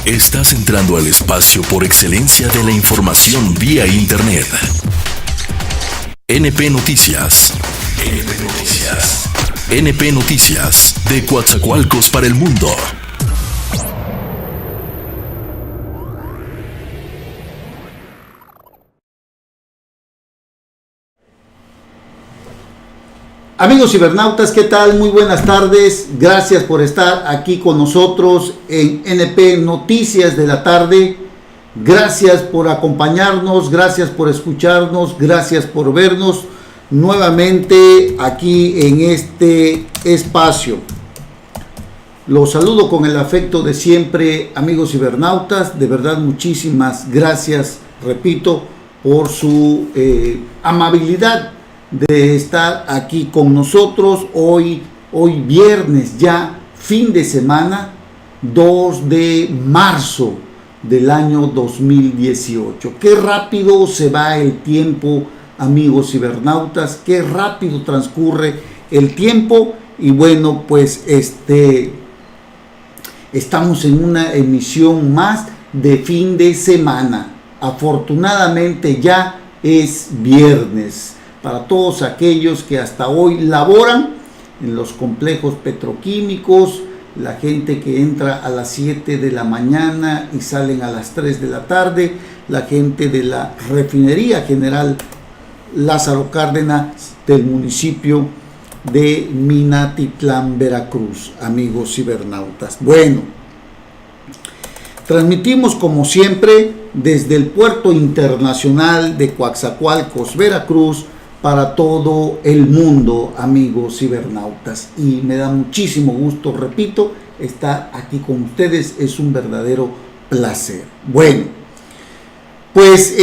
Estás entrando al espacio por excelencia de la información vía Internet. NP Noticias. NP Noticias. NP Noticias, de Coatzacoalcos para el mundo. Amigos cibernautas, ¿qué tal? Muy buenas tardes. Gracias por estar aquí con nosotros en NP Noticias de la tarde. Gracias por acompañarnos, gracias por escucharnos, gracias por vernos nuevamente aquí en este espacio. Los saludo con el afecto de siempre, amigos cibernautas. De verdad, muchísimas gracias, repito, por su amabilidad de estar aquí con nosotros hoy viernes, ya fin de semana, 2 de marzo del año 2018. Qué rápido se va el tiempo, amigos cibernautas, qué rápido transcurre el tiempo. Y bueno, pues estamos en una emisión más de fin de semana. Afortunadamente ya es viernes. Para todos aquellos que hasta hoy laboran en los complejos petroquímicos, la gente que entra a las 7 de la mañana y salen a las 3 de la tarde, la gente de la refinería general Lázaro Cárdenas del municipio de Minatitlán, Veracruz, amigos cibernautas. Bueno, transmitimos como siempre desde el puerto internacional de Coatzacoalcos, Veracruz, para todo el mundo, amigos cibernautas, y me da muchísimo gusto, repito, estar aquí con ustedes. Es un verdadero placer. Bueno, pues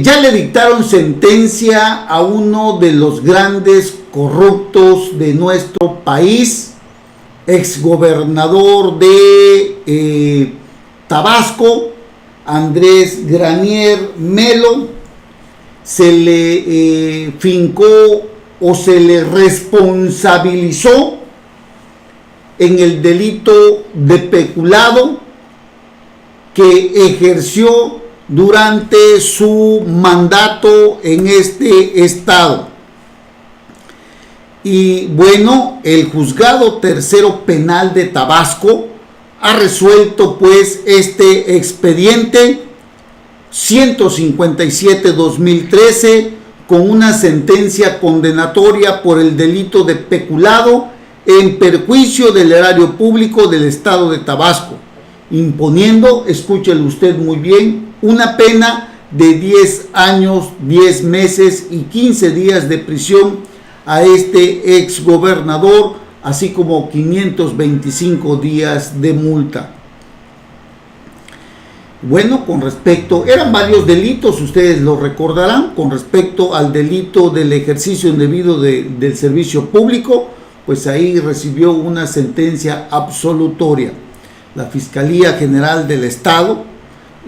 ya le dictaron sentencia a uno de los grandes corruptos de nuestro país, exgobernador de Tabasco, Andrés Granier Melo. Se le fincó o se le responsabilizó en el delito de peculado que ejerció durante su mandato en este estado. Y bueno, el juzgado tercero penal de Tabasco ha resuelto pues este expediente 157-2013 con una sentencia condenatoria por el delito de peculado en perjuicio del erario público del estado de Tabasco, imponiendo, escúchelo usted muy bien, una pena de 10 años, 10 meses y 15 días de prisión a este exgobernador, así como 525 días de multa. Bueno, con respecto, eran varios delitos, ustedes lo recordarán, con respecto al delito del ejercicio indebido del servicio público, pues ahí recibió una sentencia absolutoria. La Fiscalía General del Estado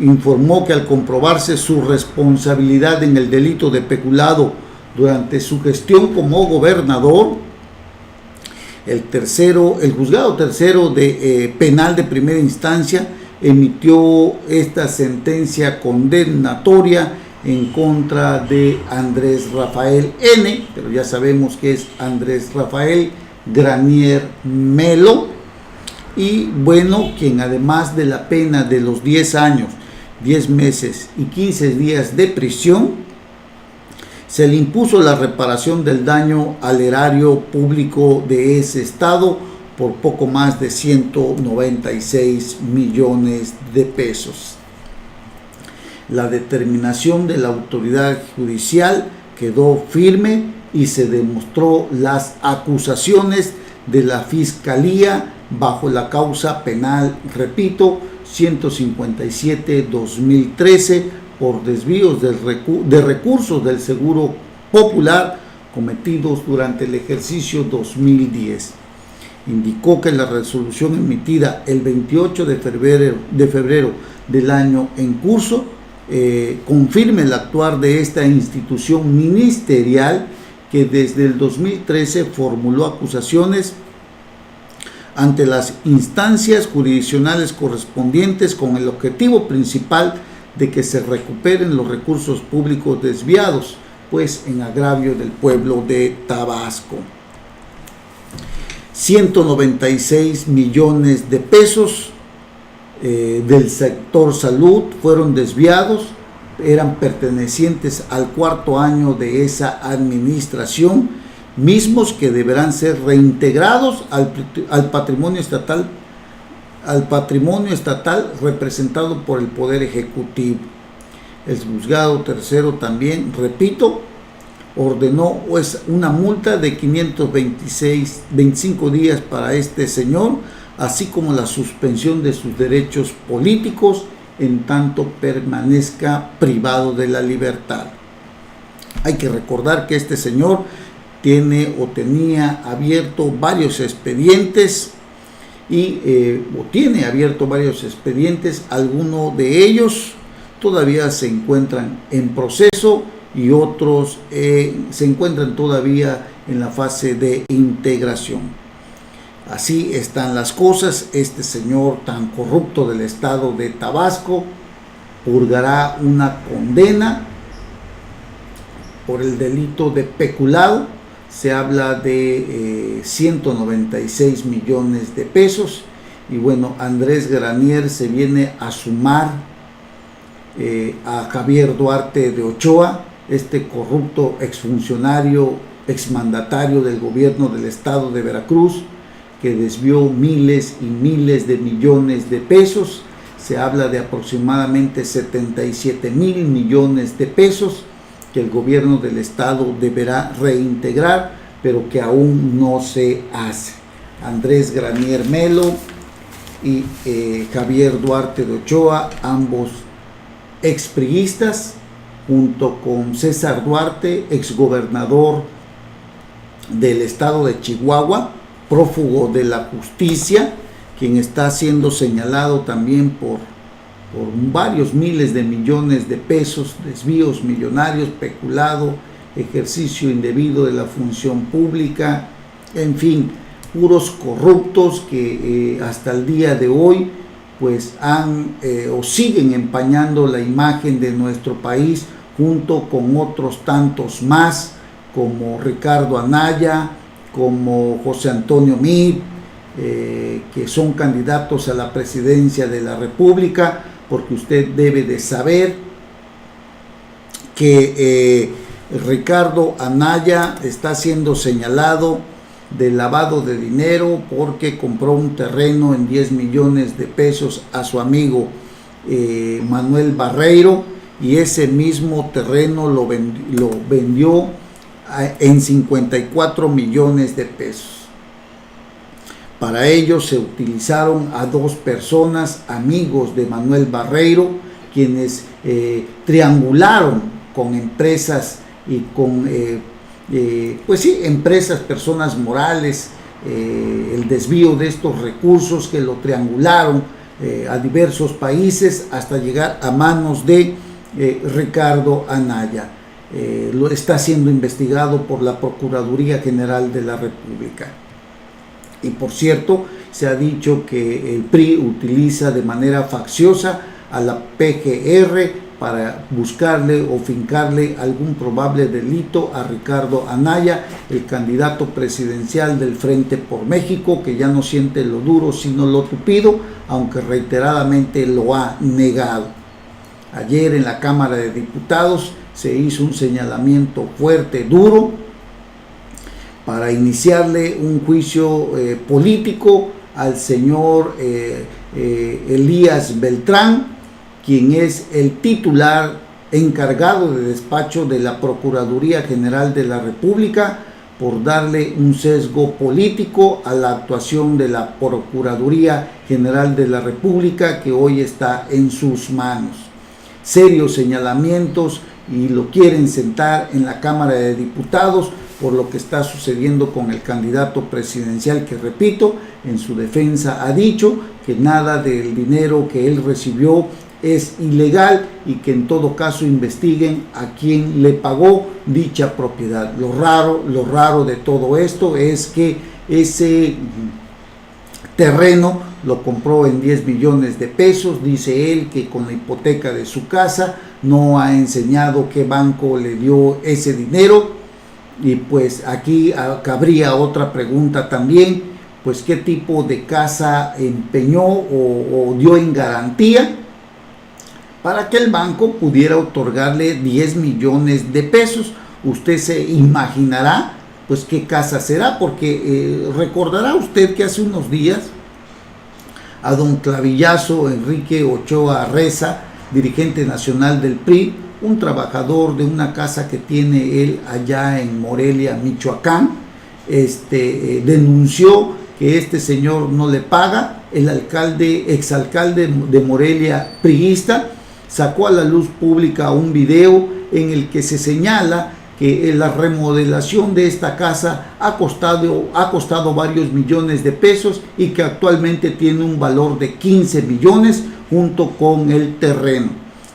informó que al comprobarse su responsabilidad en el delito de peculado durante su gestión como gobernador, el juzgado tercero de penal de primera instancia emitió esta sentencia condenatoria en contra de Andrés Rafael N., pero ya sabemos que es Andrés Rafael Granier Melo, y bueno, quien además de la pena de los 10 años, 10 meses y 15 días de prisión, se le impuso la reparación del daño al erario público de ese estado por poco más de 196 millones de pesos. La determinación de la autoridad judicial quedó firme y se demostró las acusaciones de la Fiscalía bajo la causa penal, repito, 157-2013 por desvíos de recursos del Seguro Popular cometidos durante el ejercicio 2010. Indicó que la resolución emitida el 28 de febrero del año en curso confirma el actuar de esta institución ministerial que desde el 2013 formuló acusaciones ante las instancias jurisdiccionales correspondientes con el objetivo principal de que se recuperen los recursos públicos desviados, pues en agravio del pueblo de Tabasco. 196 millones de pesos del sector salud fueron desviados, eran pertenecientes al cuarto año de esa administración, mismos que deberán ser reintegrados al patrimonio estatal representado por el Poder Ejecutivo. El juzgado tercero también, repito, ordenó pues una multa de 525 días para este señor, así como la suspensión de sus derechos políticos en tanto permanezca privado de la libertad. Hay que recordar que este señor tenía abierto varios expedientes tiene abierto varios expedientes, algunos de ellos todavía se encuentran en proceso y otros se encuentran todavía en la fase de integración. Así están las cosas. Este señor tan corrupto del estado de Tabasco purgará una condena por el delito de peculado. Se habla de 196 millones de pesos. Y bueno, Andrés Granier se viene a sumar a Javier Duarte de Ochoa, este corrupto exfuncionario, exmandatario del gobierno del estado de Veracruz, que desvió miles y miles de millones de pesos. Se habla de aproximadamente 77 mil millones de pesos que el gobierno del estado deberá reintegrar, pero que aún no se hace. Andrés Granier Melo y Javier Duarte de Ochoa, ambos expriistas, junto con César Duarte, exgobernador del estado de Chihuahua, prófugo de la justicia, quien está siendo señalado también por varios miles de millones de pesos, desvíos millonarios, peculado, ejercicio indebido de la función pública, en fin, puros corruptos que hasta el día de hoy pues han o siguen empañando la imagen de nuestro país, junto con otros tantos más, como Ricardo Anaya, como José Antonio Meade, que son candidatos a la presidencia de la República, porque usted debe de saber que Ricardo Anaya está siendo señalado de lavado de dinero porque compró un terreno en 10 millones de pesos a su amigo Manuel Barreiro, y ese mismo terreno lo vendió en 54 millones de pesos. Para ello se utilizaron a dos personas, amigos de Manuel Barreiro, quienes triangularon con empresas y con empresas, personas morales, el desvío de estos recursos, que lo triangularon a diversos países hasta llegar a manos de Ricardo Anaya. Lo está siendo investigado por la Procuraduría General de la República. Y por cierto, se ha dicho que el PRI utiliza de manera facciosa a la PGR para buscarle o fincarle algún probable delito a Ricardo Anaya, el candidato presidencial del Frente por México, que ya no siente lo duro sino lo tupido, aunque reiteradamente lo ha negado. Ayer en la Cámara de Diputados se hizo un señalamiento fuerte, duro, para iniciarle un juicio político al señor Elías Beltrán, quien es el titular encargado de despacho de la Procuraduría General de la República, por darle un sesgo político a la actuación de la Procuraduría General de la República, que hoy está en sus manos. Serios señalamientos, y lo quieren sentar en la Cámara de Diputados por lo que está sucediendo con el candidato presidencial, que, repito, en su defensa ha dicho que nada del dinero que él recibió es ilegal y que en todo caso investiguen a quien le pagó dicha propiedad. Lo raro de todo esto es que ese terreno, lo compró en 10 millones de pesos, dice él que con la hipoteca de su casa, no ha enseñado qué banco le dio ese dinero. Y pues aquí cabría otra pregunta también, pues qué tipo de casa empeñó o dio en garantía para que el banco pudiera otorgarle 10 millones de pesos. Usted se imaginará pues qué casa será, porque recordará usted que hace unos días a don Clavillazo Enrique Ochoa Reza, dirigente nacional del PRI, un trabajador de una casa que tiene él allá en Morelia, Michoacán, denunció que este señor no le paga. El exalcalde de Morelia, priista, sacó a la luz pública un video en el que se señala que la remodelación de esta casa ha costado varios millones de pesos y que actualmente tiene un valor de 15 millones junto con el terreno.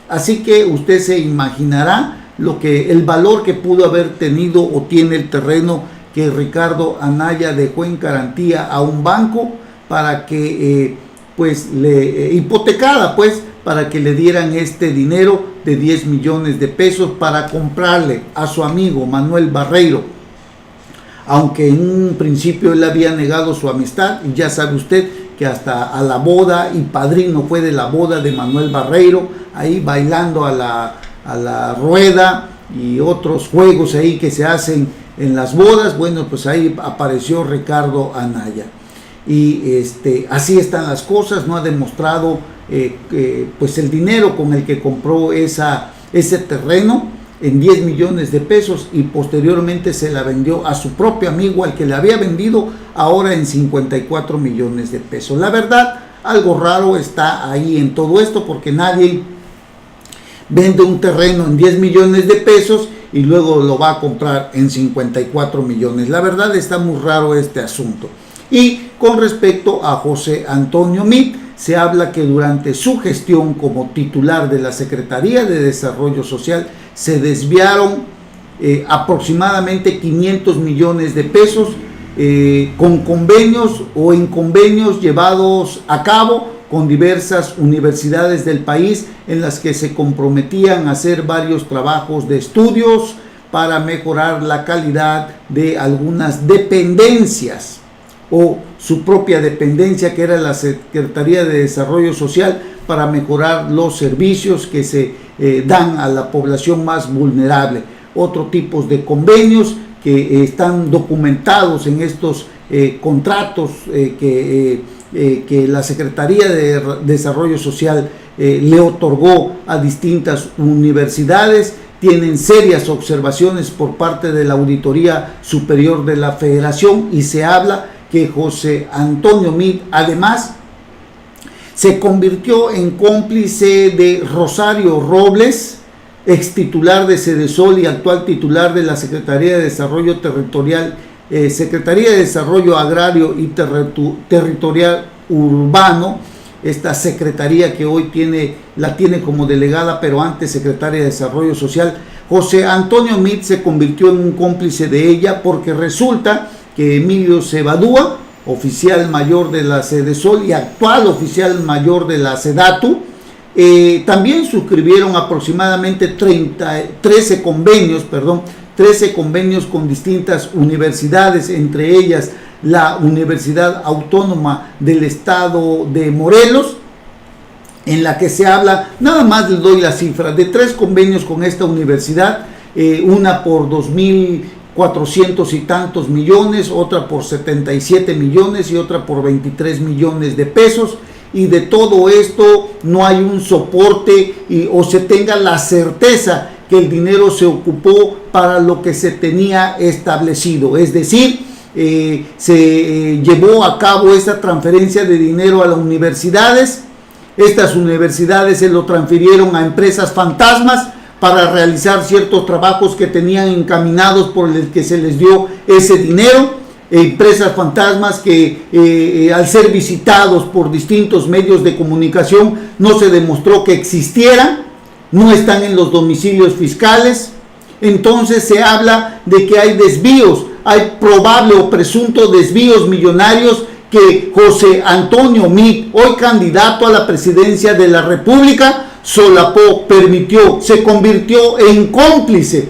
Así que usted se imaginará el valor que pudo haber tenido o tiene el terreno que Ricardo Anaya dejó en garantía a un banco para que hipotecada para que le dieran este dinero de 10 millones de pesos para comprarle a su amigo Manuel Barreiro, aunque en un principio él había negado su amistad. Y ya sabe usted que hasta a la boda, y padrino fue de la boda de Manuel Barreiro, ahí bailando a la rueda y otros juegos ahí que se hacen en las bodas. Bueno, pues ahí apareció Ricardo Anaya. Y así están las cosas. No ha demostrado pues el dinero con el que compró ese terreno en 10 millones de pesos, y posteriormente se la vendió a su propio amigo al que le había vendido ahora en 54 millones de pesos. La verdad, algo raro está ahí en todo esto, porque nadie vende un terreno en 10 millones de pesos y luego lo va a comprar en 54 millones. La verdad, está muy raro este asunto. Y con respecto a José Antonio Meade, se habla que durante su gestión como titular de la Secretaría de Desarrollo Social se desviaron aproximadamente 500 millones de pesos con convenios o en convenios llevados a cabo con diversas universidades del país, en las que se comprometían a hacer varios trabajos de estudios para mejorar la calidad de algunas dependencias, o su propia dependencia, que era la Secretaría de Desarrollo Social, para mejorar los servicios que se dan a la población más vulnerable. Otros tipos de convenios que están documentados en estos contratos que la Secretaría de Desarrollo Social le otorgó a distintas universidades, tienen serias observaciones por parte de la Auditoría Superior de la Federación, y se habla que José Antonio Meade además se convirtió en cómplice de Rosario Robles, ex titular de Sedesol y actual titular de la Secretaría de Desarrollo Territorial, Secretaría de Desarrollo Agrario y Territorial Urbano, esta secretaría que hoy la tiene como delegada, pero antes secretaria de Desarrollo Social. José Antonio Meade se convirtió en un cómplice de ella, porque resulta que Emilio Cebadúa, oficial mayor de la Sedesol y actual oficial mayor de la Sedatu, también suscribieron aproximadamente 13 convenios con distintas universidades, entre ellas la Universidad Autónoma del Estado de Morelos, en la que se habla, nada más les doy la cifra, de 3 convenios con esta universidad, una por 2.400 y tantos millones, otra por 77 millones y otra por 23 millones de pesos. Y de todo esto no hay un soporte o se tenga la certeza que el dinero se ocupó para lo que se tenía establecido. Es decir, se llevó a cabo esa transferencia de dinero a las universidades. Estas universidades se lo transfirieron a empresas fantasmas para realizar ciertos trabajos que tenían encaminados, por el que se les dio ese dinero. Empresas fantasmas que al ser visitados por distintos medios de comunicación no se demostró que existieran, no están en los domicilios fiscales. Entonces se habla de que hay desvíos, hay probable o presuntos desvíos millonarios que José Antonio Meade, hoy candidato a la presidencia de la República, solapó, permitió, se convirtió en cómplice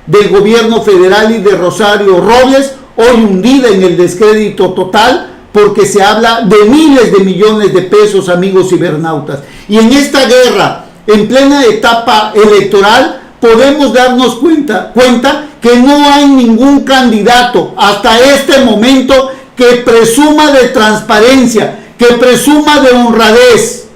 del gobierno federal y de Rosario Robles, hoy hundida en el descrédito total, porque se habla de miles de millones de pesos, amigos cibernautas. Y en esta guerra, en plena etapa electoral, podemos darnos cuenta que no hay ningún candidato hasta este momento que presuma de transparencia, que presuma de honradez.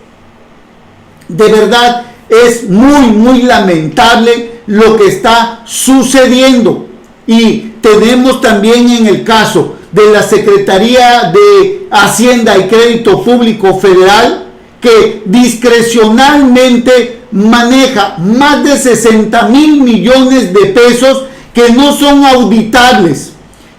De verdad es muy lamentable lo que está sucediendo. Y tenemos también en el caso de la Secretaría de Hacienda y Crédito Público Federal, que discrecionalmente maneja más de 60,000 millones de pesos que no son auditables,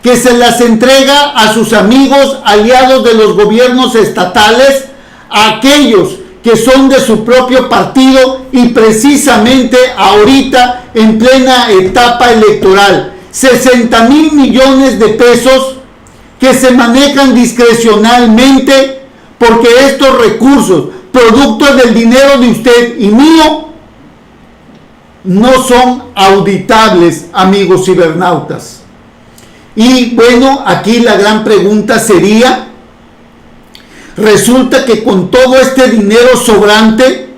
que se las entrega a sus amigos aliados de los gobiernos estatales, a aquellos que son de su propio partido y precisamente ahorita en plena etapa electoral. 60,000 millones de pesos que se manejan discrecionalmente, porque estos recursos, productos del dinero de usted y mío, no son auditables, amigos cibernautas. Y bueno, aquí la gran pregunta sería, resulta que con todo este dinero sobrante,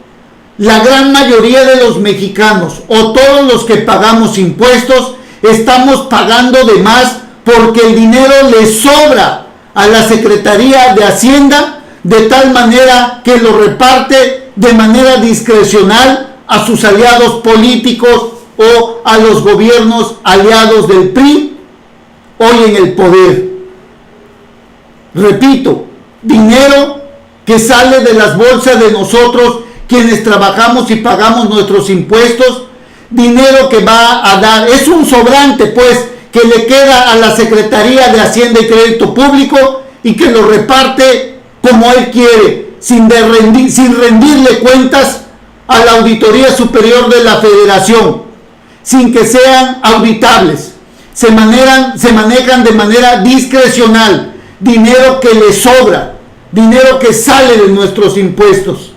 la gran mayoría de los mexicanos o todos los que pagamos impuestos estamos pagando de más, porque el dinero le sobra a la Secretaría de Hacienda, de tal manera que lo reparte de manera discrecional a sus aliados políticos o a los gobiernos aliados del PRI hoy en el poder. Repito, dinero que sale de las bolsas de nosotros quienes trabajamos y pagamos nuestros impuestos, dinero que va a dar, es un sobrante pues que le queda a la Secretaría de Hacienda y Crédito Público y que lo reparte como él quiere, sin rendirle cuentas a la Auditoría Superior de la Federación, sin que sean auditables. Se manejan de manera discrecional, dinero que le sobra, dinero que sale de nuestros impuestos.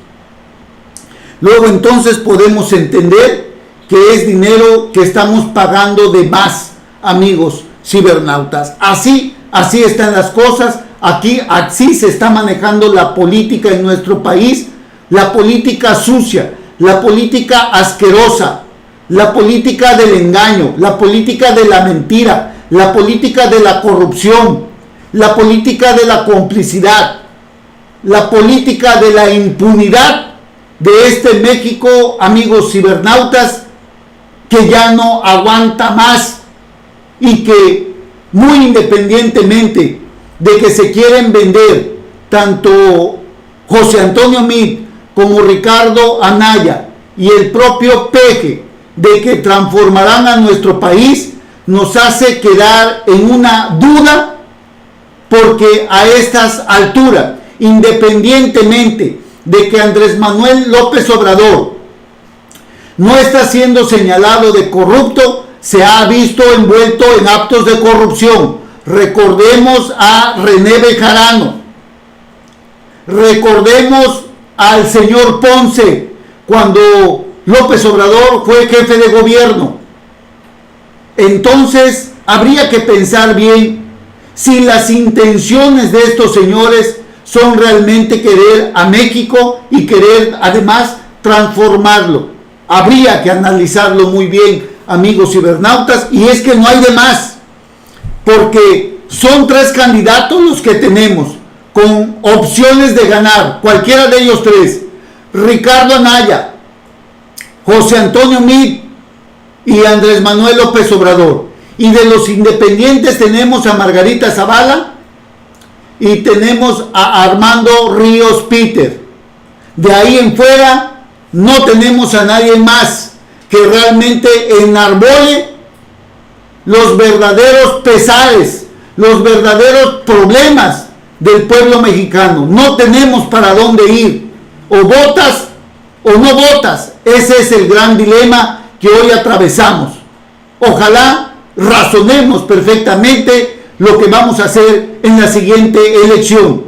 Luego entonces podemos entender que es dinero que estamos pagando de más, amigos cibernautas. Así están las cosas. Aquí así se está manejando la política en nuestro país, la política sucia, la política asquerosa, la política del engaño, la política de la mentira, la política de la corrupción, la política de la complicidad, la política de la impunidad de este México, amigos cibernautas, que ya no aguanta más y que, muy independientemente de que se quieren vender tanto José Antonio Meade como Ricardo Anaya y el propio Peje, de que transformarán a nuestro país, nos hace quedar en una duda, porque a estas alturas, independientemente de que Andrés Manuel López Obrador no está siendo señalado de corrupto, se ha visto envuelto en actos de corrupción. Recordemos a René Bejarano, recordemos al señor Ponce cuando López Obrador fue jefe de gobierno. Entonces habría que pensar bien si las intenciones de estos señores son realmente querer a México y querer además transformarlo. Habría que analizarlo muy bien, amigos cibernautas, y es que no hay de más, porque son 3 candidatos los que tenemos con opciones de ganar, cualquiera de ellos 3: Ricardo Anaya, José Antonio Meade y Andrés Manuel López Obrador. Y de los independientes tenemos a Margarita Zavala y tenemos a Armando Ríos Peter. De ahí en fuera no tenemos a nadie más que realmente enarbole los verdaderos pesares, los verdaderos problemas del pueblo mexicano. No tenemos para dónde ir. O votas o no votas. Ese es el gran dilema que hoy atravesamos. Ojalá razonemos perfectamente lo que vamos a hacer en la siguiente elección.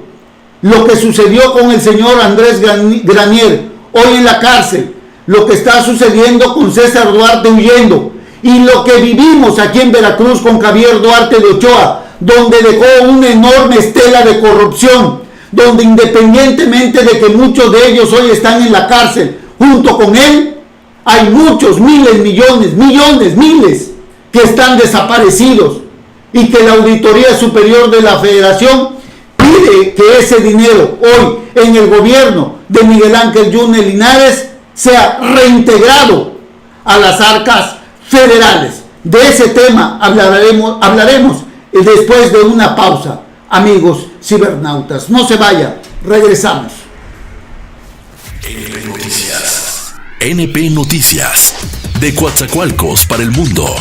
Lo que sucedió con el señor Andrés Granier hoy en la cárcel, lo que está sucediendo con César Duarte huyendo y lo que vivimos aquí en Veracruz con Javier Duarte de Ochoa, donde dejó una enorme estela de corrupción, donde independientemente de que muchos de ellos hoy están en la cárcel junto con él, hay muchos, miles, miles que están desaparecidos y que la Auditoría Superior de la Federación pide que ese dinero hoy en el gobierno de Miguel Ángel Yunes Linares sea reintegrado a las arcas federales. De ese tema hablaremos después de una pausa. Amigos cibernautas, no se vaya, regresamos. NP Noticias. NP Noticias. De Coatzacoalcos para el mundo.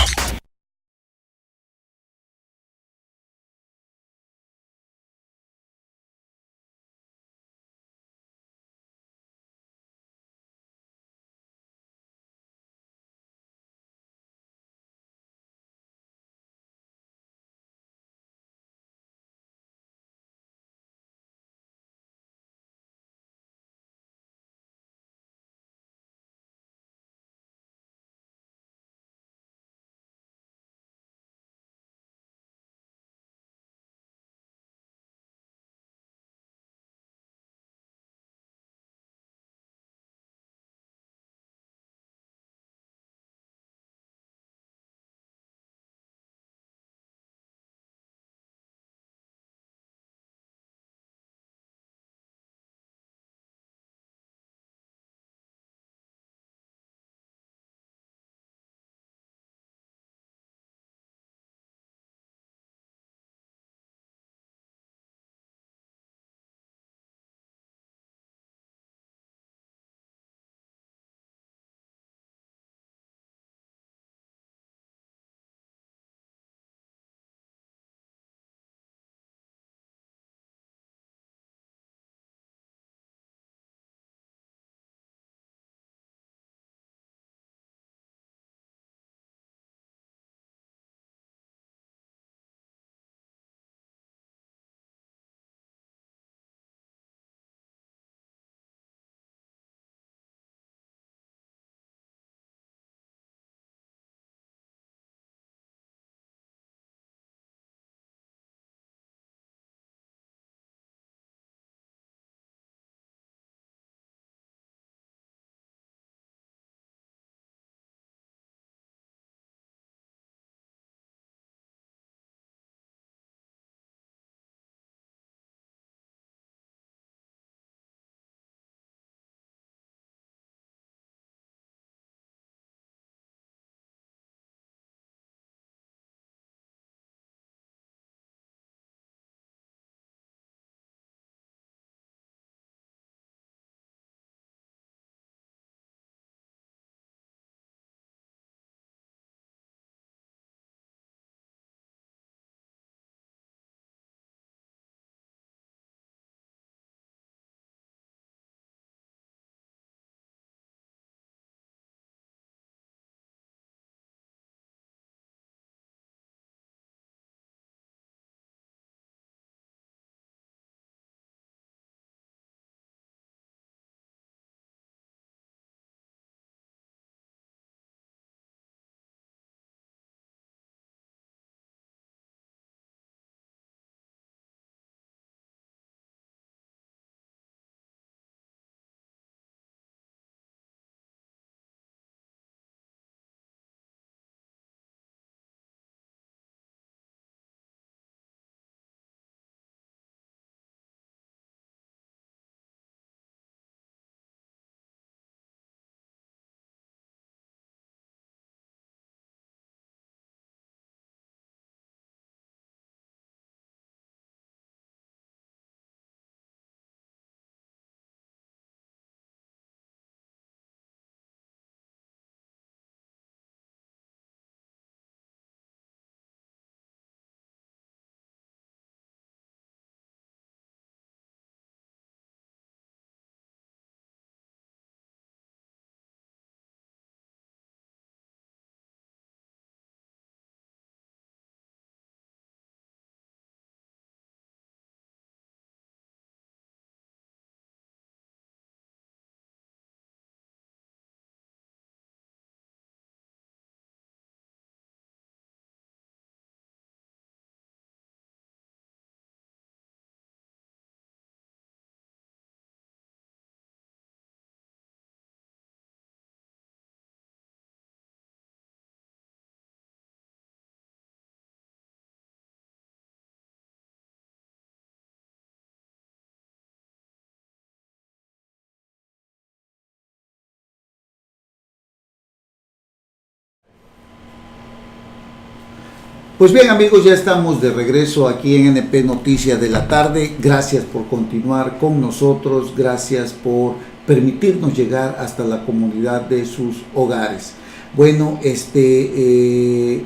Pues bien, amigos, ya estamos de regreso aquí en NP Noticias de la Tarde. Gracias por continuar con nosotros, gracias por permitirnos llegar hasta la comunidad de sus hogares. Bueno,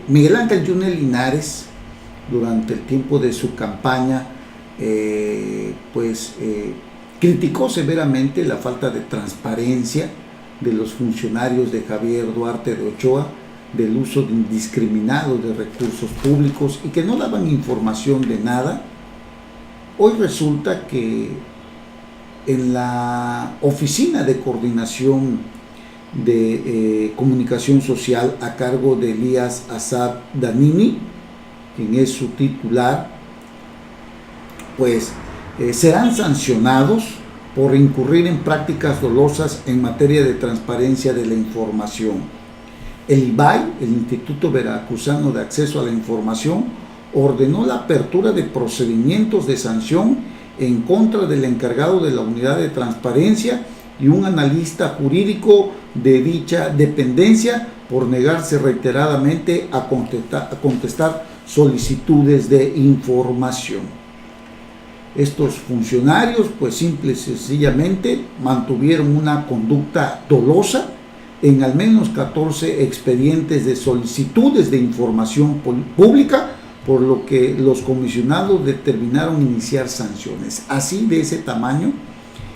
Miguel Ángel Yunes Linares, durante el tiempo de su campaña, criticó severamente la falta de transparencia de los funcionarios de Javier Duarte de Ochoa, del uso indiscriminado de recursos públicos y que no daban información de nada. Hoy resulta que en la Oficina de Coordinación de Comunicación Social a cargo de Elías Assad Danini, quien es su titular, serán sancionados por incurrir en prácticas dolosas en materia de transparencia de la información. El IVAI, el Instituto Veracruzano de Acceso a la Información, ordenó la apertura de procedimientos de sanción en contra del encargado de la unidad de transparencia y un analista jurídico de dicha dependencia por negarse reiteradamente a contestar solicitudes de información. Estos funcionarios, simple y sencillamente, mantuvieron una conducta dolosa en al menos 14 expedientes de solicitudes de información pública, por lo que los comisionados determinaron iniciar sanciones. Así, de ese tamaño,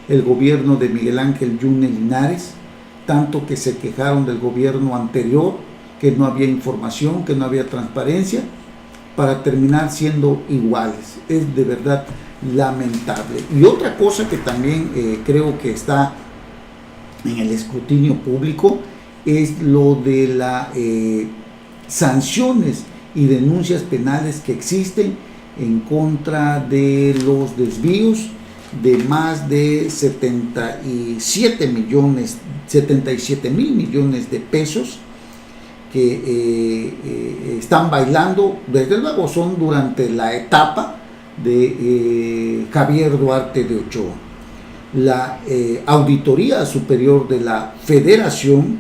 el gobierno de Miguel Ángel Yunes Linares, tanto que se quejaron del gobierno anterior, que no había información, que no había transparencia, para terminar siendo iguales. Es de verdad lamentable. Y otra cosa que también creo que está en el escrutinio público es lo de las sanciones y denuncias penales que existen en contra de los desvíos de más de 77 mil millones de pesos que están bailando. Desde luego son durante la etapa de Javier Duarte de Ochoa. La Auditoría Superior de la Federación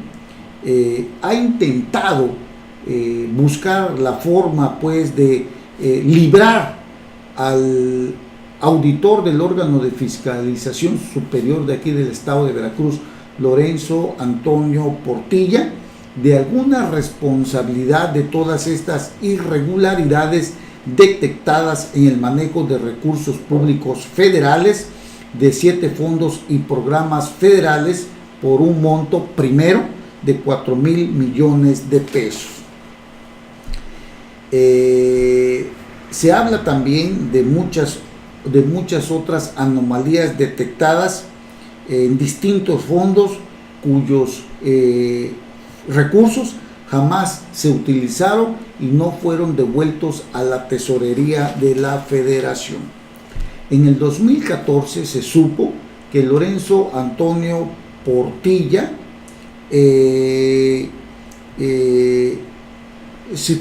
ha intentado buscar la forma de librar al auditor del órgano de fiscalización superior de aquí del estado de Veracruz, Lorenzo Antonio Portilla, de alguna responsabilidad de todas estas irregularidades detectadas en el manejo de recursos públicos federales de 7 fondos y programas federales por un monto primero de 4,000 millones de pesos. Se habla también de muchas otras anomalías detectadas en distintos fondos cuyos recursos jamás se utilizaron y no fueron devueltos a la tesorería de la Federación. En el 2014 se supo que Lorenzo Antonio Portilla se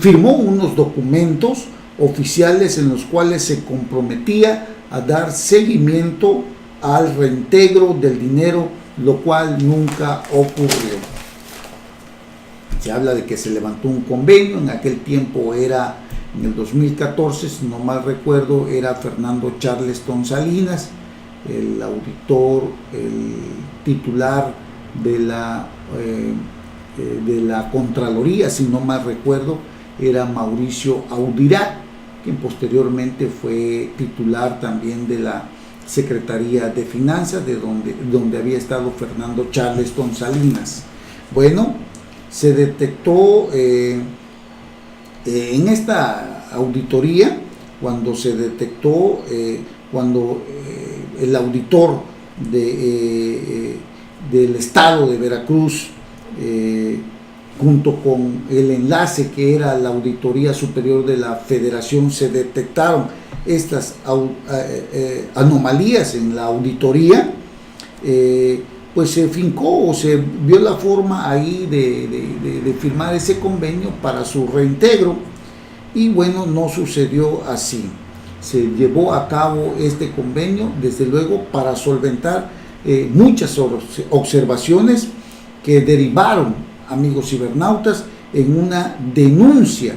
firmó unos documentos oficiales en los cuales se comprometía a dar seguimiento al reintegro del dinero, lo cual nunca ocurrió. Se habla de que se levantó un convenio, en aquel tiempo era, en el 2014, si no mal recuerdo, era Fernando Charleston Salinas, el auditor, el titular de la Contraloría, si no mal recuerdo, era Mauricio Audirac, quien posteriormente fue titular también de la Secretaría de Finanzas, de donde había estado Fernando Charleston Salinas. Bueno, se detectó en esta auditoría, cuando se detectó, el auditor del estado de Veracruz, junto con el enlace que era la Auditoría Superior de la Federación, se detectaron estas anomalías en la auditoría, pues se fincó o se vio la forma ahí de firmar ese convenio para su reintegro, y bueno, no sucedió así. Se llevó a cabo este convenio, desde luego, para solventar muchas observaciones que derivaron, amigos cibernautas, en una denuncia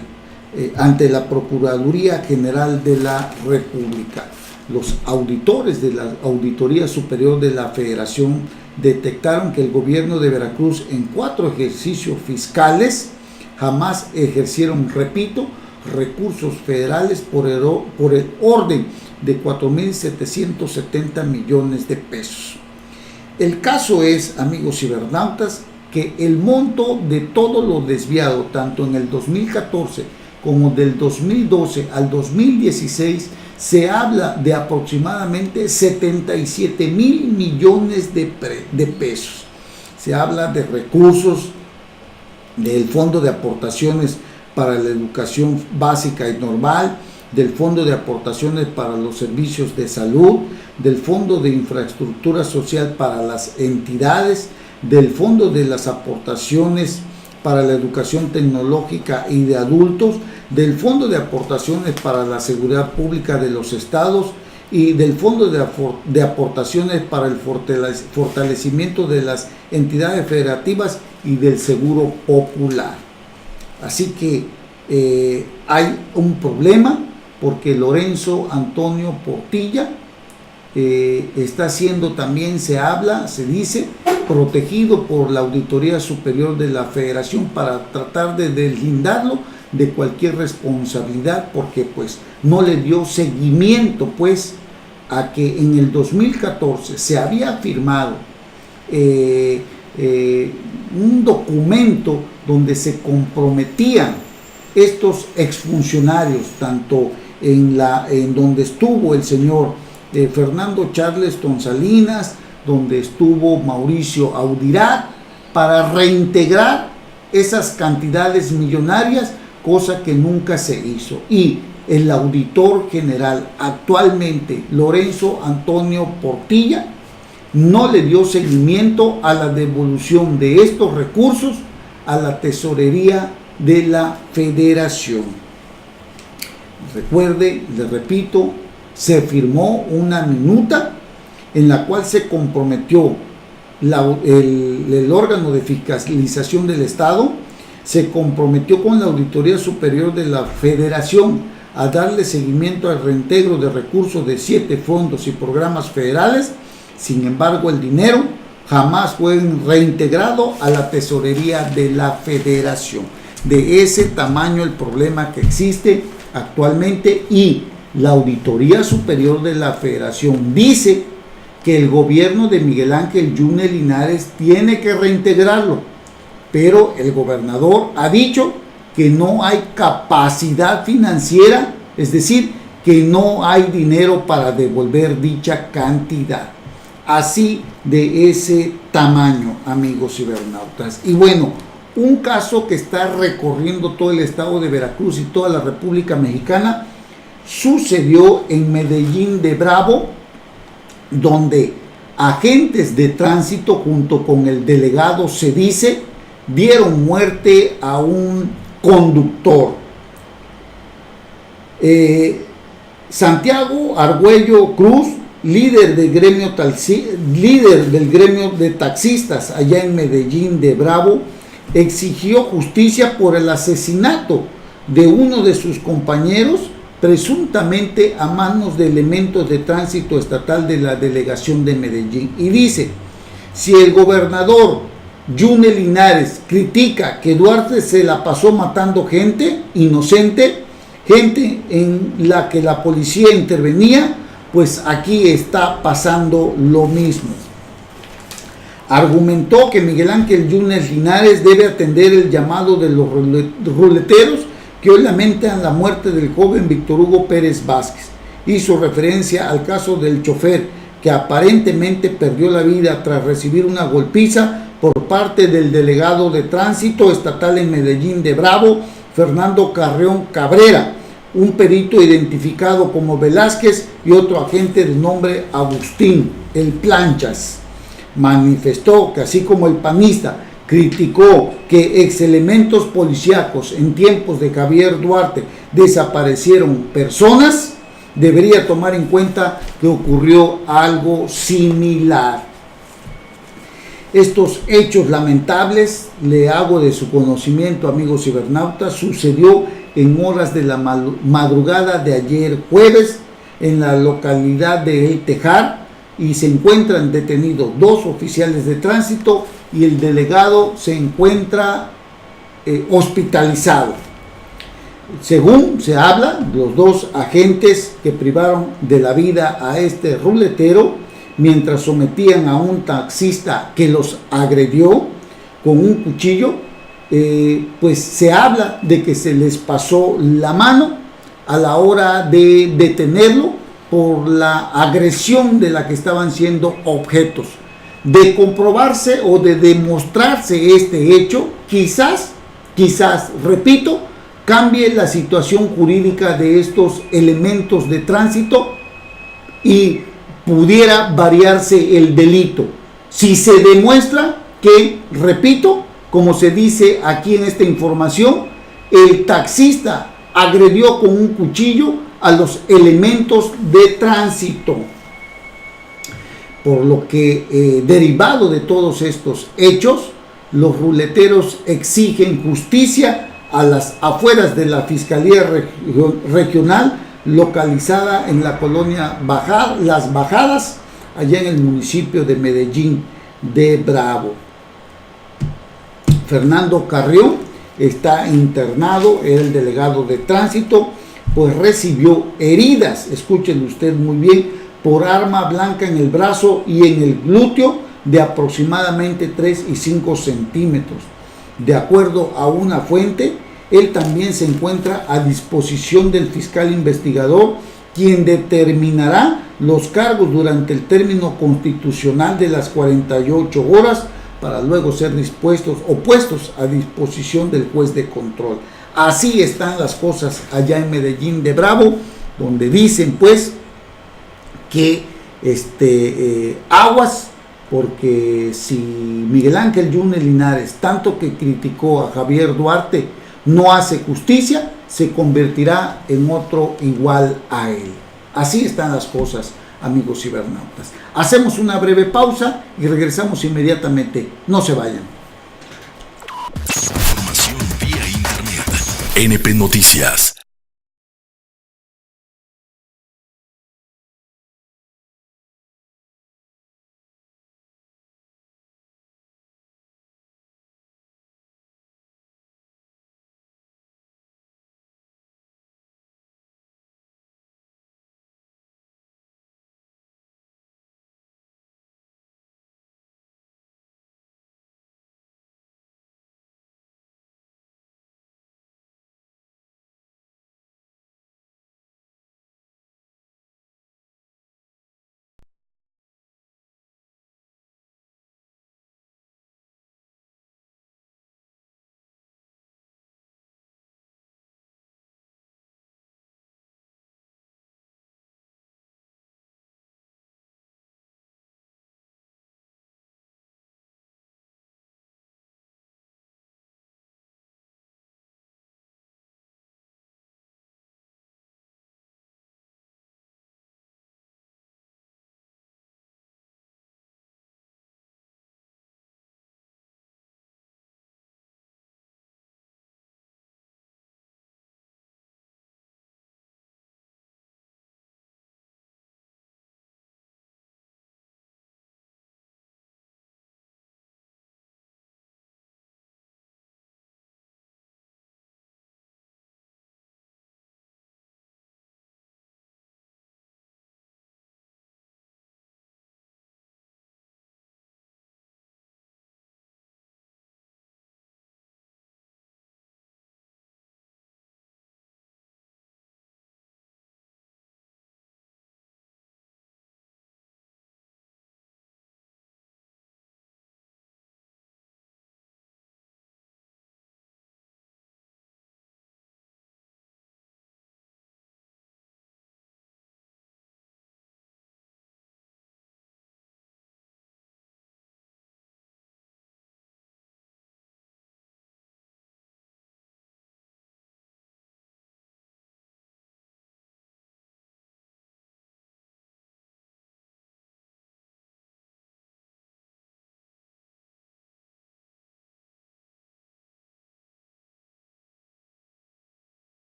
ante la Procuraduría General de la República. Los auditores de la Auditoría Superior de la Federación detectaron que el gobierno de Veracruz en 4 ejercicios fiscales jamás ejercieron, repito, recursos federales por el orden de 4.770 millones de pesos. El caso es, amigos cibernautas, que el monto de todo lo desviado, tanto en el 2014 como del 2012 al 2016, se habla de aproximadamente 77,000 millones de pesos. Se habla de recursos del Fondo de Aportaciones para la Educación Básica y Normal, del Fondo de Aportaciones para los Servicios de Salud, del Fondo de Infraestructura Social para las entidades, del Fondo de las Aportaciones para la Educación Tecnológica y de Adultos, del Fondo de Aportaciones para la Seguridad Pública de los Estados y del Fondo de Aportaciones para el fortalecimiento de las entidades federativas y del Seguro Popular. Así que hay un problema porque Lorenzo Antonio Portilla está siendo también, se dice, protegido por la Auditoría Superior de la Federación para tratar de deslindarlo de cualquier responsabilidad, porque pues no le dio seguimiento pues a que en el 2014 se había firmado un documento donde se comprometían estos exfuncionarios, tanto en donde estuvo el señor Fernando Charleston Salinas, donde estuvo Mauricio Audirac, para reintegrar esas cantidades millonarias, cosa que nunca se hizo. Y el auditor general actualmente, Lorenzo Antonio Portilla, no le dio seguimiento a la devolución de estos recursos a la tesorería de la Federación. Recuerde, le repito, se firmó una minuta en la cual se comprometió el órgano de fiscalización del Estado, se comprometió con la Auditoría Superior de la Federación a darle seguimiento al reintegro de recursos de 7 fondos y programas federales. Sin embargo, el dinero jamás fue reintegrado a la tesorería de la Federación. De ese tamaño el problema que existe actualmente, y la Auditoría Superior de la Federación dice que el gobierno de Miguel Ángel Yunes Linares tiene que reintegrarlo, pero el gobernador ha dicho que no hay capacidad financiera, es decir, que no hay dinero para devolver dicha cantidad. Así de ese tamaño, amigos cibernautas. Y bueno, un caso que está recorriendo todo el estado de Veracruz y toda la República Mexicana sucedió en Medellín de Bravo, donde agentes de tránsito junto con el delegado Cedice dieron muerte a un conductor. Santiago Argüello Cruz, líder del gremio de taxistas allá en Medellín de Bravo, exigió justicia por el asesinato de uno de sus compañeros, presuntamente a manos de elementos de tránsito estatal de la delegación de Medellín. Y dice: si el gobernador Yunes Linares critica que Duarte se la pasó matando gente inocente, gente en la que la policía intervenía, pues aquí está pasando lo mismo. Argumentó que Miguel Ángel Yunes Linares debe atender el llamado de los ruleteros que hoy lamentan la muerte del joven Víctor Hugo Pérez Vázquez. Hizo referencia al caso del chofer que aparentemente perdió la vida tras recibir una golpiza por parte del delegado de tránsito estatal en Medellín de Bravo, Fernando Carreón Cabrera, un perito identificado como Velázquez y otro agente de nombre Agustín, el Planchas. Manifestó que así como el panista criticó que exelementos policíacos en tiempos de Javier Duarte desaparecieron personas, debería tomar en cuenta que ocurrió algo similar. Estos hechos lamentables, le hago de su conocimiento, amigos cibernautas, sucedió en horas de la madrugada de ayer jueves en la localidad de El Tejar, y se encuentran detenidos 2 oficiales de tránsito y el delegado se encuentra hospitalizado. Según se habla, los 2 agentes que privaron de la vida a este ruletero mientras sometían a un taxista que los agredió con un cuchillo, pues se habla de que se les pasó la mano a la hora de detenerlo por la agresión de la que estaban siendo objetos. De comprobarse o de demostrarse este hecho, quizás, repito, cambie la situación jurídica de estos elementos de tránsito y pudiera variarse el delito. Si se demuestra que, repito, como se dice aquí en esta información, el taxista agredió con un cuchillo a los elementos de tránsito. Por lo que, derivado de todos estos hechos, los ruleteros exigen justicia a las afueras de la Fiscalía Regional localizada en la colonia Las Bajadas, allá en el municipio de Medellín de Bravo. Fernando Carrión está internado, era el delegado de tránsito, pues recibió heridas, escuchen usted muy bien, por arma blanca en el brazo y en el glúteo de aproximadamente 3 y 5 centímetros. De acuerdo a una fuente, él también se encuentra a disposición del fiscal investigador, quien determinará los cargos durante el término constitucional de las 48 horas para luego ser dispuestos o puestos a disposición del juez de control. Así están las cosas allá en Medellín de Bravo, donde dicen pues que aguas, porque si Miguel Ángel Yunes Linares, tanto que criticó a Javier Duarte, no hace justicia, se convertirá en otro igual a él. Así están las cosas, amigos cibernautas. Hacemos una breve pausa y regresamos inmediatamente. No se vayan. Información vía internet. NP Noticias.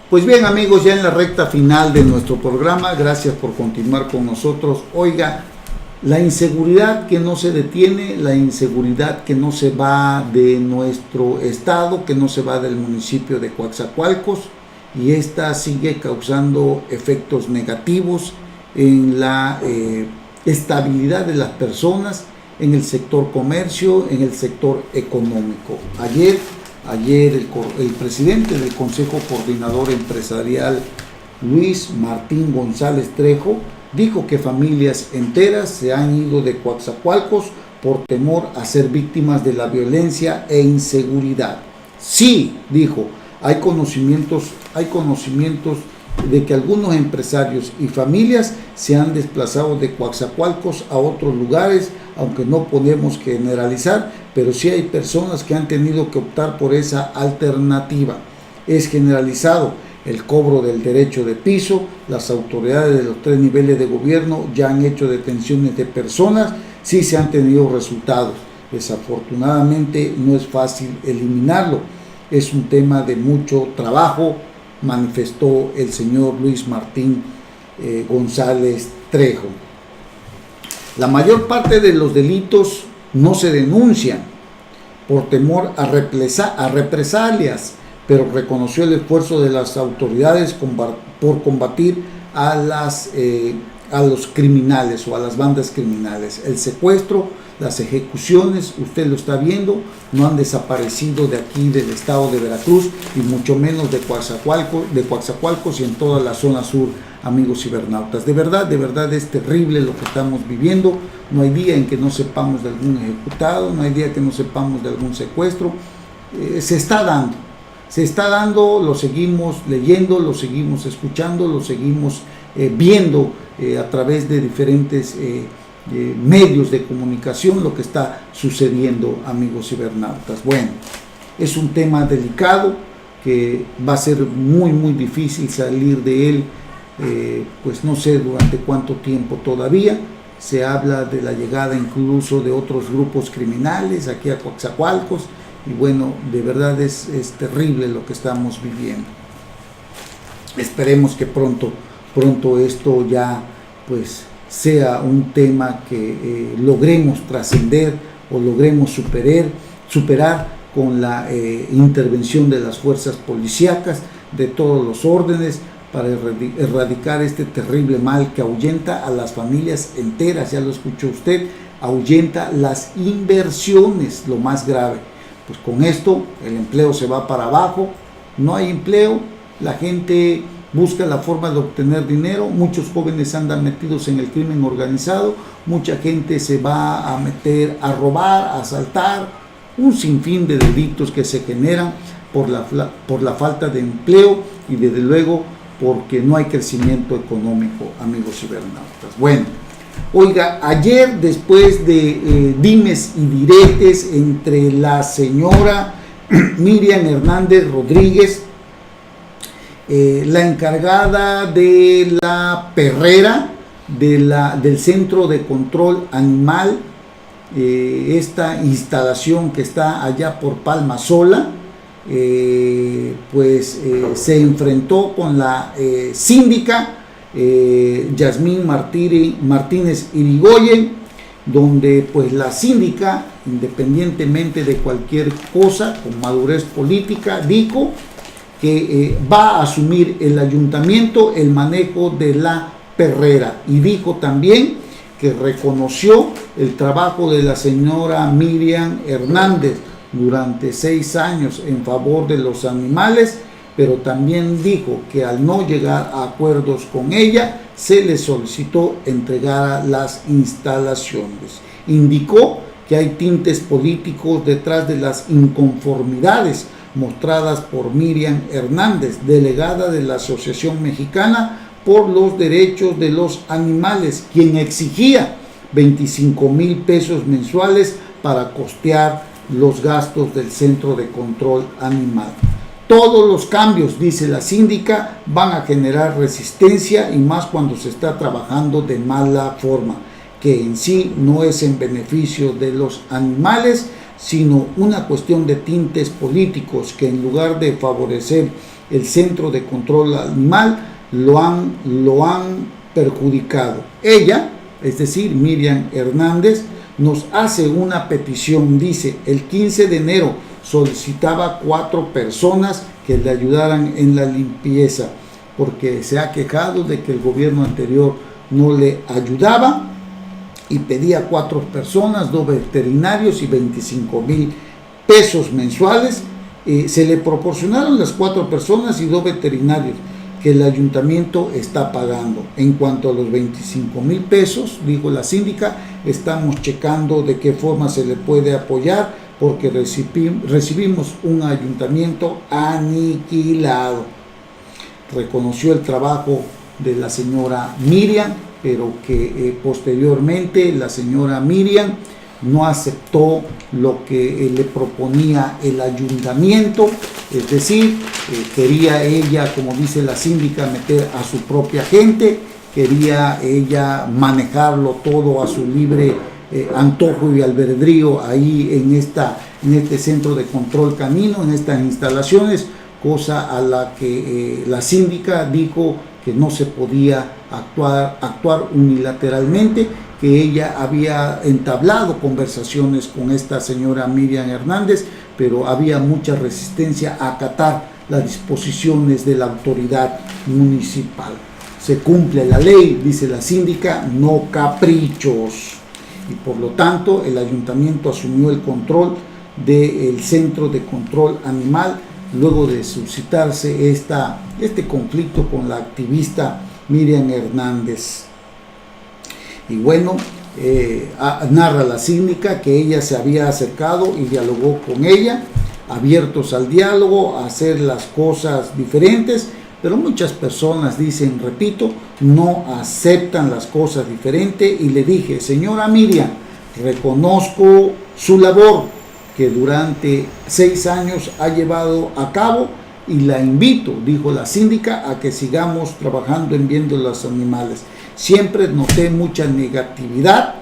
Pues bien, amigos, ya en la recta final de nuestro programa, gracias por continuar con nosotros. Oiga, la inseguridad que no se detiene, la inseguridad que no se va de nuestro estado, que no se va del municipio de Coatzacoalcos, y esta sigue causando efectos negativos en la estabilidad de las personas, en el sector comercio, en el sector económico. Ayer el presidente del Consejo Coordinador Empresarial, Luis Martín González Trejo, dijo que familias enteras se han ido de Coatzacoalcos por temor a ser víctimas de la violencia e inseguridad. Sí, dijo, hay conocimientos de que algunos empresarios y familias se han desplazado de Coatzacoalcos a otros lugares, aunque no podemos generalizar, pero sí hay personas que han tenido que optar por esa alternativa. Es generalizado el cobro del derecho de piso, las autoridades de los 3 niveles de gobierno ya han hecho detenciones de personas, sí se han tenido resultados. Desafortunadamente no es fácil eliminarlo, es un tema de mucho trabajo, manifestó el señor Luis Martín González Trejo. La mayor parte de los delitos no se denuncian por temor a represalias, pero reconoció el esfuerzo de las autoridades por combatir a los criminales o a las bandas criminales. El secuestro, las ejecuciones, usted lo está viendo, no han desaparecido de aquí del estado de Veracruz y mucho menos de Coatzacoalcos y en toda la zona sur, amigos cibernautas. De verdad es terrible lo que estamos viviendo. No hay día en que no sepamos de algún ejecutado, no hay día que no sepamos de algún secuestro. Se está dando, lo seguimos leyendo, lo seguimos escuchando, lo seguimos viendo a través de diferentes medios de comunicación lo que está sucediendo, amigos cibernautas. Bueno, es un tema delicado que va a ser muy difícil salir de él, pues no sé durante cuánto tiempo todavía. Se habla de la llegada incluso de otros grupos criminales aquí a Coatzacoalcos y bueno, de verdad es terrible lo que estamos viviendo. Esperemos que pronto esto ya pues sea un tema que logremos trascender o logremos superar con la intervención de las fuerzas policíacas de todos los órdenes para erradicar este terrible mal que ahuyenta a las familias enteras. Ya lo escuchó usted, ahuyenta las inversiones, lo más grave. Pues con esto el empleo se va para abajo, no hay empleo, la gente busca la forma de obtener dinero, muchos jóvenes andan metidos en el crimen organizado, mucha gente se va a meter a robar, a asaltar, un sinfín de delitos que se generan por la falta de empleo y desde luego porque no hay crecimiento económico, amigos cibernautas. Bueno, oiga, ayer después de dimes y diretes entre la señora Miriam Hernández Rodríguez, la encargada de la perrera del Centro de Control Animal, esta instalación que está allá por Palma Sola, se enfrentó con la síndica Yasmín Martínez Irigoyen, donde pues la síndica, independientemente de cualquier cosa, con madurez política, dijo que va a asumir el ayuntamiento el manejo de la perrera, y dijo también que reconoció el trabajo de la señora Miriam Hernández durante 6 años en favor de los animales, pero también dijo que al no llegar a acuerdos con ella, se le solicitó entregar las instalaciones. Indicó que hay tintes políticos detrás de las inconformidades mostradas por Miriam Hernández, delegada de la Asociación Mexicana por los Derechos de los Animales, quien exigía 25,000 pesos mensuales para costear los gastos del Centro de Control Animal. Todos los cambios, dice la síndica, van a generar resistencia y más cuando se está trabajando de mala forma, que en sí no es en beneficio de los animales, sino una cuestión de tintes políticos que en lugar de favorecer el Centro de Control Animal, lo han perjudicado. Ella, es decir, Miriam Hernández, nos hace una petición, dice, el 15 de enero solicitaba 4 personas que le ayudaran en la limpieza, porque se ha quejado de que el gobierno anterior no le ayudaba, y pedía 4 personas, 2 veterinarios y 25,000 pesos mensuales. Se le proporcionaron las 4 personas y 2 veterinarios que el ayuntamiento está pagando. En cuanto a los 25,000 pesos, dijo la síndica, estamos checando de qué forma se le puede apoyar, porque recibimos un ayuntamiento aniquilado. Reconoció el trabajo de la señora Miriam, pero que posteriormente la señora Miriam no aceptó lo que le proponía el ayuntamiento, es decir, quería ella, como dice la síndica, meter a su propia gente, quería ella manejarlo todo a su libre antojo y albedrío ahí en este centro de control canino, en estas instalaciones, cosa a la que la síndica dijo que no se podía actuar unilateralmente, que ella había entablado conversaciones con esta señora Miriam Hernández, pero había mucha resistencia a acatar las disposiciones de la autoridad municipal. Se cumple la ley, dice la síndica, no caprichos. Y por lo tanto el ayuntamiento asumió el control del Centro de Control Animal, luego de suscitarse este conflicto con la activista Miriam Hernández. Y bueno, narra la síndica que ella se había acercado y dialogó con ella, abiertos al diálogo, a hacer las cosas diferentes, pero muchas personas dicen, repito, no aceptan las cosas diferentes. Y le dije, señora Miriam, reconozco su labor que durante 6 años ha llevado a cabo, y la invito, dijo la síndica, a que sigamos trabajando en bien de los animales. Siempre noté mucha negatividad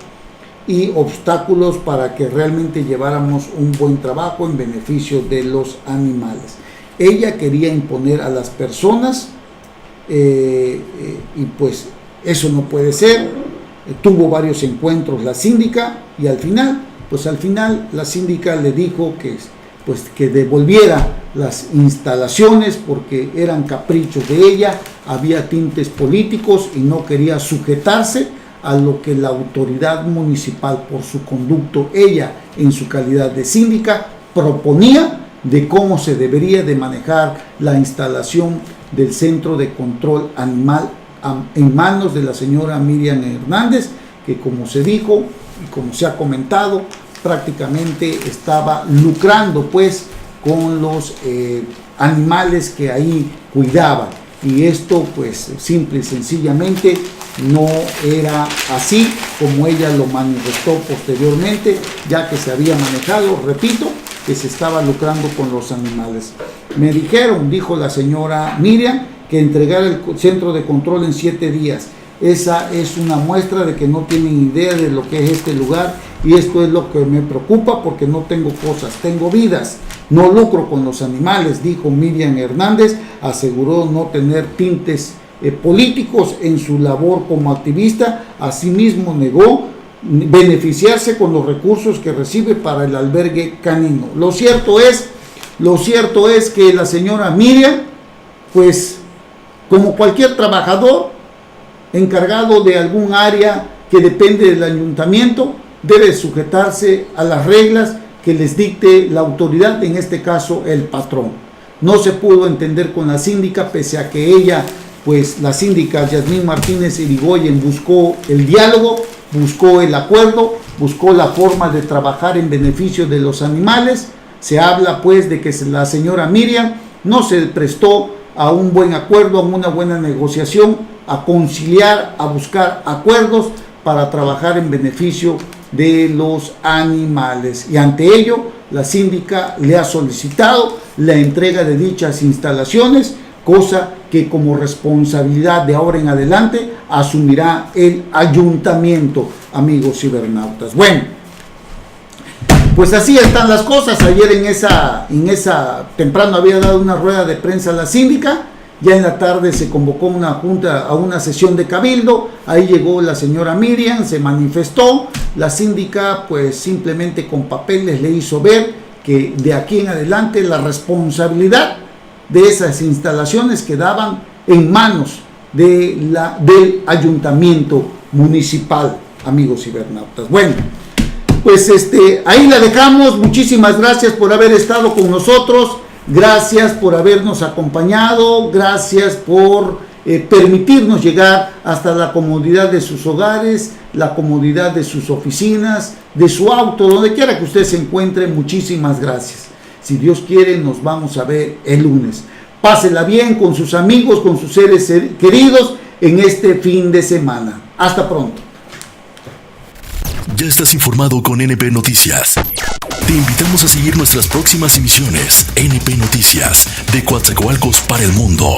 y obstáculos para que realmente lleváramos un buen trabajo en beneficio de los animales. Ella quería imponer a las personas y pues eso no puede ser. Tuvo varios encuentros la síndica y al final la síndica le dijo que devolviera las instalaciones porque eran caprichos de ella, había tintes políticos y no quería sujetarse a lo que la autoridad municipal, por su conducto, ella en su calidad de síndica, proponía de cómo se debería de manejar la instalación del Centro de Control Animal en manos de la señora Miriam Hernández, que como se dijo y como se ha comentado, prácticamente estaba lucrando pues con los animales que ahí cuidaba, y esto pues simple y sencillamente no era así como ella lo manifestó posteriormente, ya que se había manejado, repito, que se estaba lucrando con los animales. Me dijeron, dijo la señora Miriam, que entregara el centro de control en 7 días. Esa es una muestra de que no tienen idea de lo que es este lugar, y esto es lo que me preocupa, porque no tengo cosas, tengo vidas, no lucro con los animales, dijo Miriam Hernández. Aseguró no tener tintes políticos en su labor como activista. Asimismo negó beneficiarse con los recursos que recibe para el albergue canino. Lo cierto es que la señora Miriam, pues como cualquier trabajador encargado de algún área que depende del ayuntamiento, debe sujetarse a las reglas que les dicte la autoridad, en este caso el patrón. No se pudo entender con la síndica, pese a que ella, pues la síndica Yasmín Martínez Irigoyen, buscó el diálogo, buscó el acuerdo, buscó la forma de trabajar en beneficio de los animales. Se habla pues de que la señora Miriam no se prestó a un buen acuerdo, a una buena negociación, a conciliar, a buscar acuerdos para trabajar en beneficio de los animales. Y ante ello, la síndica le ha solicitado la entrega de dichas instalaciones, cosa que como responsabilidad de ahora en adelante asumirá el ayuntamiento, amigos cibernautas. Bueno, pues así están las cosas. Ayer en esa temprano había dado una rueda de prensa a la síndica, ya en la tarde se convocó una junta a una sesión de cabildo, ahí llegó la señora Miriam, se manifestó, la síndica pues simplemente con papeles le hizo ver que de aquí en adelante la responsabilidad de esas instalaciones quedaban en manos del ayuntamiento municipal, amigos cibernautas. Bueno, pues ahí la dejamos. Muchísimas gracias por haber estado con nosotros, gracias por habernos acompañado, gracias por permitirnos llegar hasta la comodidad de sus hogares, la comodidad de sus oficinas, de su auto, donde quiera que usted se encuentre. Muchísimas gracias. Si Dios quiere, nos vamos a ver el lunes. Pásela bien con sus amigos, con sus seres queridos en este fin de semana. Hasta pronto. Ya estás informado con NP Noticias. Te invitamos a seguir nuestras próximas emisiones. NP Noticias, de Coatzacoalcos para el mundo.